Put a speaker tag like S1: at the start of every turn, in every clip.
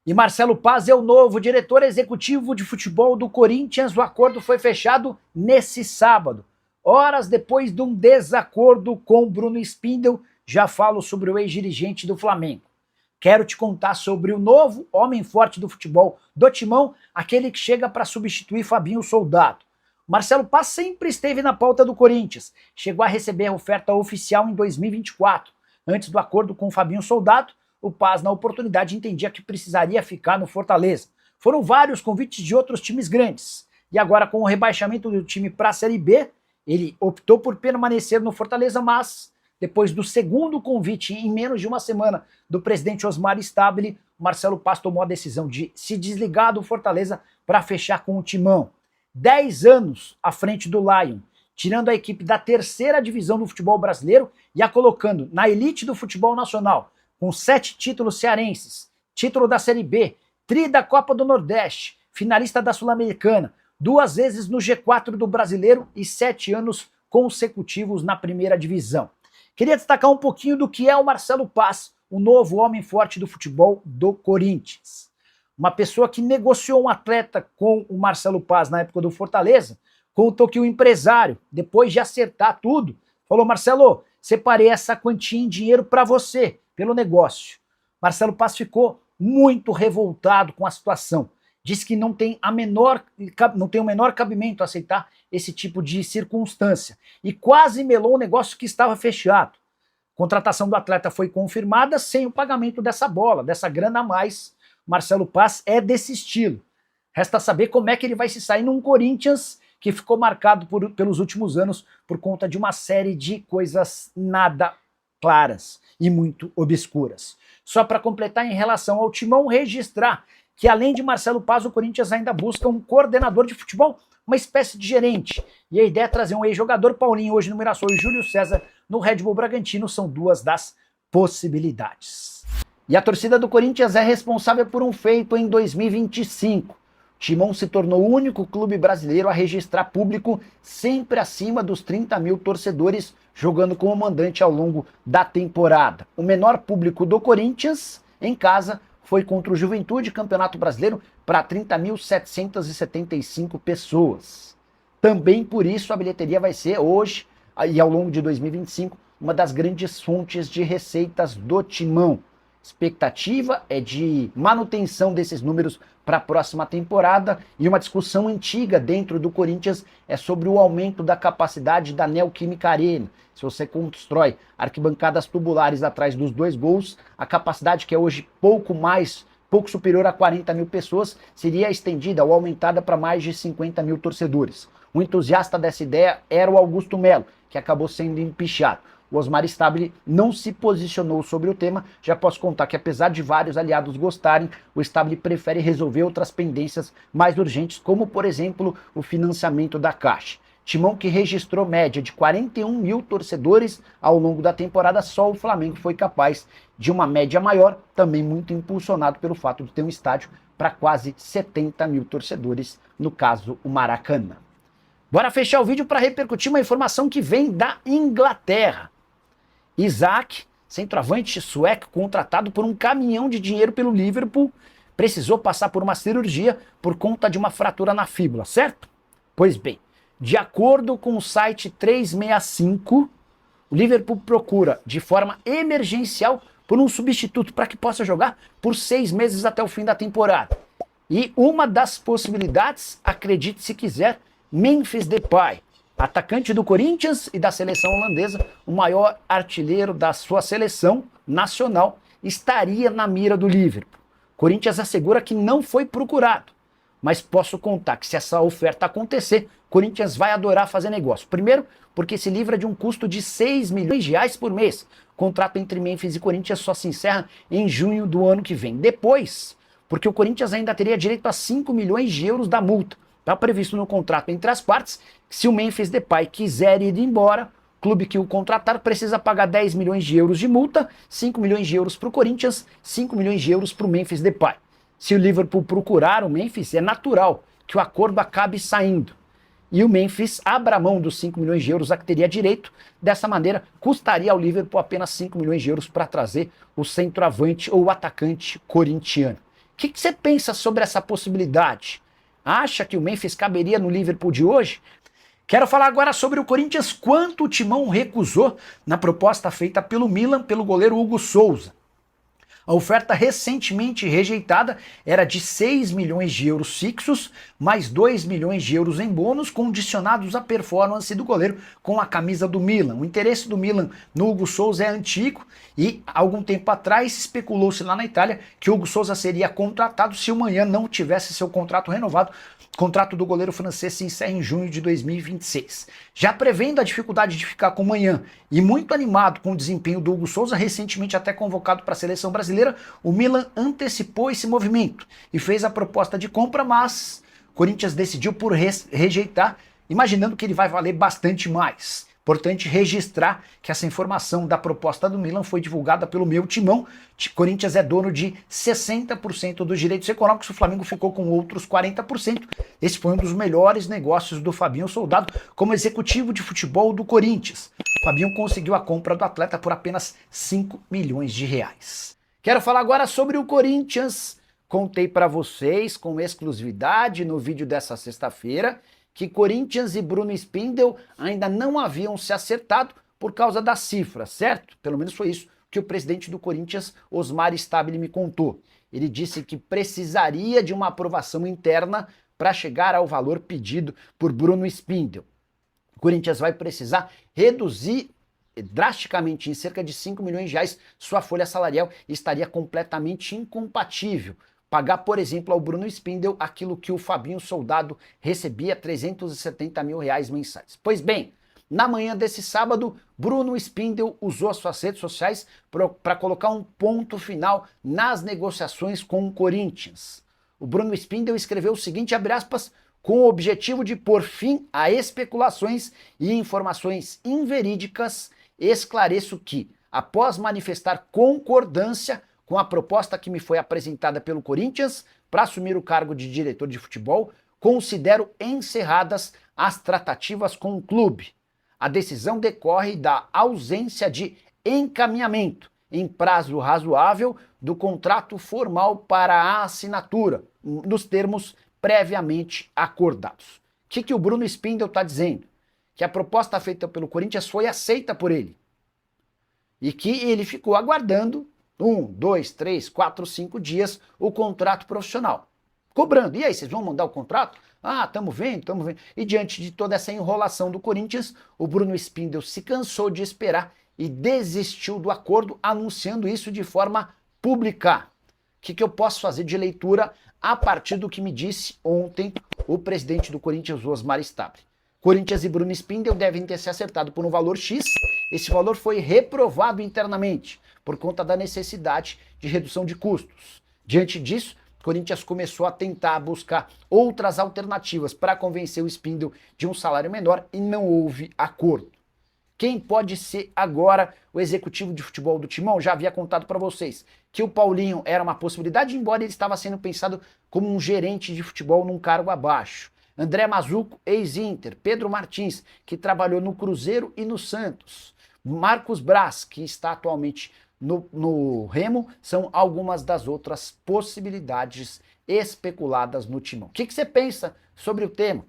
S1: E Marcelo Paz é o novo diretor executivo de futebol do Corinthians. O acordo foi fechado nesse sábado, horas depois de um desacordo com Bruno Spindel. Já falo sobre o ex-dirigente do Flamengo. Quero te contar sobre o novo homem forte do futebol do Timão, aquele que chega para substituir Fabinho Soldado. Marcelo Paz sempre esteve na pauta do Corinthians, chegou a receber a oferta oficial em 2024. Antes do acordo com Fabinho Soldado, o Paz, na oportunidade, entendia que precisaria ficar no Fortaleza. Foram vários convites de outros times grandes. E agora, com o rebaixamento do time para a Série B, ele optou por permanecer no Fortaleza, mas depois do segundo convite em menos de uma semana do presidente Osmar Stabile, Marcelo Paz tomou a decisão de se desligar do Fortaleza para fechar com o Timão. 10 anos à frente do Lion, tirando a equipe da terceira divisão do futebol brasileiro e a colocando na elite do futebol nacional, com 7 títulos cearenses, título da Série B, tri da Copa do Nordeste, finalista da Sul-Americana, 2 vezes no G4 do Brasileiro e 7 anos consecutivos na primeira divisão. Queria destacar um pouquinho do que é o Marcelo Paz, o novo homem forte do futebol do Corinthians. Uma pessoa que negociou um atleta com o Marcelo Paz na época do Fortaleza, contou que o empresário, depois de acertar tudo, falou: Marcelo, separei essa quantia em dinheiro para você, pelo negócio. Marcelo Paz ficou muito revoltado com a situação. Disse que não tem o menor cabimento aceitar esse tipo de circunstância. E quase melou o negócio que estava fechado. A contratação do atleta foi confirmada sem o pagamento dessa bola, dessa grana a mais. Marcelo Paz é desse estilo. Resta saber como é que ele vai se sair num Corinthians que ficou marcado pelos últimos anos por conta de uma série de coisas nada claras e muito obscuras. Só para completar, em relação ao Timão, registrar que além de Marcelo Paz, o Corinthians ainda busca um coordenador de futebol, uma espécie de gerente. E a ideia é trazer um ex-jogador, Paulinho, hoje no Mirassol, e Júlio César no Red Bull Bragantino, são 2 das possibilidades. E a torcida do Corinthians é responsável por um feito em 2025. Timão se tornou o único clube brasileiro a registrar público sempre acima dos 30 mil torcedores jogando como mandante ao longo da temporada. O menor público do Corinthians em casa foi contra o Juventude, Campeonato Brasileiro, para 30.775 pessoas. Também por isso a bilheteria vai ser hoje e ao longo de 2025 uma das grandes fontes de receitas do Timão. Expectativa é de manutenção desses números para a próxima temporada, e uma discussão antiga dentro do Corinthians é sobre o aumento da capacidade da Neoquímica Arena. Se você constrói arquibancadas tubulares atrás dos 2 gols, a capacidade, que é hoje pouco superior a 40 mil pessoas, seria estendida ou aumentada para mais de 50 mil torcedores. O entusiasta dessa ideia era o Augusto Melo, que acabou sendo empichado. O Osmar Stabile não se posicionou sobre o tema. Já posso contar que, apesar de vários aliados gostarem, o Stabile prefere resolver outras pendências mais urgentes, como, por exemplo, o financiamento da Caixa. Timão, que registrou média de 41 mil torcedores ao longo da temporada, só o Flamengo foi capaz de uma média maior, também muito impulsionado pelo fato de ter um estádio para quase 70 mil torcedores, no caso, o Maracanã. Bora fechar o vídeo para repercutir uma informação que vem da Inglaterra. Isaac, centroavante sueco contratado por um caminhão de dinheiro pelo Liverpool, precisou passar por uma cirurgia por conta de uma fratura na fíbula, certo? Pois bem, de acordo com o site 365, o Liverpool procura de forma emergencial por um substituto para que possa jogar por 6 meses até o fim da temporada. E uma das possibilidades, acredite se quiser, Memphis Depay, atacante do Corinthians e da seleção holandesa, o maior artilheiro da sua seleção nacional, estaria na mira do Liverpool. Corinthians assegura que não foi procurado, mas posso contar que se essa oferta acontecer, Corinthians vai adorar fazer negócio. Primeiro, porque se livra de um custo de 6 milhões de reais por mês. O contrato entre Memphis e Corinthians só se encerra em junho do ano que vem. Depois, porque o Corinthians ainda teria direito a 5 milhões de euros da multa. Está previsto no contrato entre as partes que, se o Memphis Depay quiser ir embora, o clube que o contratar precisa pagar 10 milhões de euros de multa, 5 milhões de euros para o Corinthians, 5 milhões de euros para o Memphis Depay. Se o Liverpool procurar o Memphis, é natural que o acordo acabe saindo. E o Memphis abra mão dos 5 milhões de euros a que teria direito. Dessa maneira, custaria ao Liverpool apenas 5 milhões de euros para trazer o centroavante ou o atacante corintiano. que você pensa sobre essa possibilidade? Acha que o Memphis caberia no Liverpool de hoje? Quero falar agora sobre o Corinthians, quanto o Timão recusou na proposta feita pelo Milan pelo goleiro Hugo Souza. A oferta recentemente rejeitada era de 6 milhões de euros fixos, mais 2 milhões de euros em bônus, condicionados à performance do goleiro com a camisa do Milan. O interesse do Milan no Hugo Souza é antigo e, algum tempo atrás, especulou-se lá na Itália que o Hugo Souza seria contratado se o Manhã não tivesse seu contrato renovado. O contrato do goleiro francês se encerra em junho de 2026. Já prevendo a dificuldade de ficar com o Manhã e muito animado com o desempenho do Hugo Souza, recentemente até convocado para a seleção brasileira, o Milan antecipou esse movimento e fez a proposta de compra, mas o Corinthians decidiu por rejeitar, imaginando que ele vai valer bastante mais. Importante registrar que essa informação da proposta do Milan foi divulgada pelo meu Timão. O Corinthians é dono de 60% dos direitos econômicos, o Flamengo ficou com outros 40%. Esse foi um dos melhores negócios do Fabinho Soldado como executivo de futebol do Corinthians. O Fabinho conseguiu a compra do atleta por apenas 5 milhões de reais. Quero falar agora sobre o Corinthians. Contei para vocês com exclusividade no vídeo dessa sexta-feira que Corinthians e Bruno Spindel ainda não haviam se acertado por causa das cifras, certo? Pelo menos foi isso que o presidente do Corinthians, Osmar Stabile, me contou. Ele disse que precisaria de uma aprovação interna para chegar ao valor pedido por Bruno Spindel. O Corinthians vai precisar reduzir drasticamente, em cerca de 5 milhões de reais, sua folha salarial e estaria completamente incompatível pagar, por exemplo, ao Bruno Spindel aquilo que o Fabinho Soldado recebia, 370 mil reais mensais. Pois bem, na manhã desse sábado, Bruno Spindel usou as suas redes sociais para colocar um ponto final nas negociações com o Corinthians. O Bruno Spindel escreveu o seguinte, abre aspas, com o objetivo de pôr fim a especulações e informações inverídicas, esclareço que, após manifestar concordância com a proposta que me foi apresentada pelo Corinthians para assumir o cargo de diretor de futebol, considero encerradas as tratativas com o clube. A decisão decorre da ausência de encaminhamento em prazo razoável do contrato formal para a assinatura, nos termos previamente acordados. O que o Bruno Spindel está dizendo? Que a proposta feita pelo Corinthians foi aceita por ele e que ele ficou aguardando 1, 2, 3, 4, 5 dias o contrato profissional. Cobrando. E aí, vocês vão mandar o contrato? Ah, estamos vendo. E diante de toda essa enrolação do Corinthians, o Bruno Spindel se cansou de esperar e desistiu do acordo, anunciando isso de forma pública. O que eu posso fazer de leitura a partir do que me disse ontem o presidente do Corinthians, Osmar Stabile? Corinthians e Bruno Spindel devem ter se acertado por um valor X. Esse valor foi reprovado internamente por conta da necessidade de redução de custos. Diante disso, o Corinthians começou a tentar buscar outras alternativas para convencer o Spindel de um salário menor e não houve acordo. Quem pode ser agora o executivo de futebol do Timão? Já havia contado para vocês que o Paulinho era uma possibilidade, embora ele estava sendo pensado como um gerente de futebol num cargo abaixo. André Mazuco, ex-Inter, Pedro Martins, que trabalhou no Cruzeiro e no Santos, Marcos Braz, que está atualmente no Remo, são algumas das outras possibilidades especuladas no Timão. O que você pensa sobre o tema?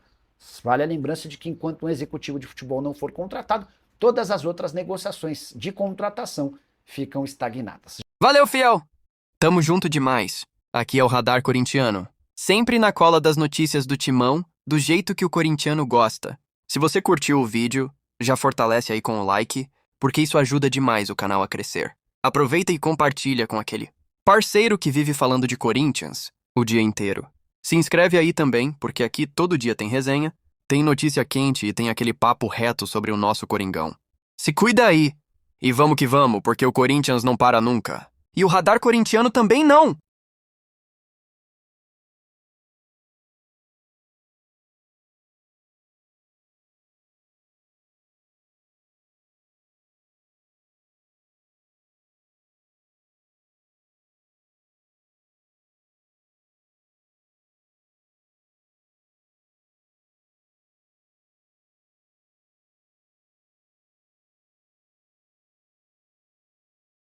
S1: Vale a lembrança de que enquanto um executivo de futebol não for contratado, todas as outras negociações de contratação ficam estagnadas.
S2: Valeu, fiel! Tamo junto demais. Aqui é o Radar Corintiano. Sempre na cola das notícias do Timão, do jeito que o corintiano gosta. Se você curtiu o vídeo, já fortalece aí com o like, porque isso ajuda demais o canal a crescer. Aproveita e compartilha com aquele parceiro que vive falando de Corinthians o dia inteiro. Se inscreve aí também, porque aqui todo dia tem resenha, tem notícia quente e tem aquele papo reto sobre o nosso Coringão. Se cuida aí! E vamos que vamos, porque o Corinthians não para nunca. E o Radar Corintiano também não!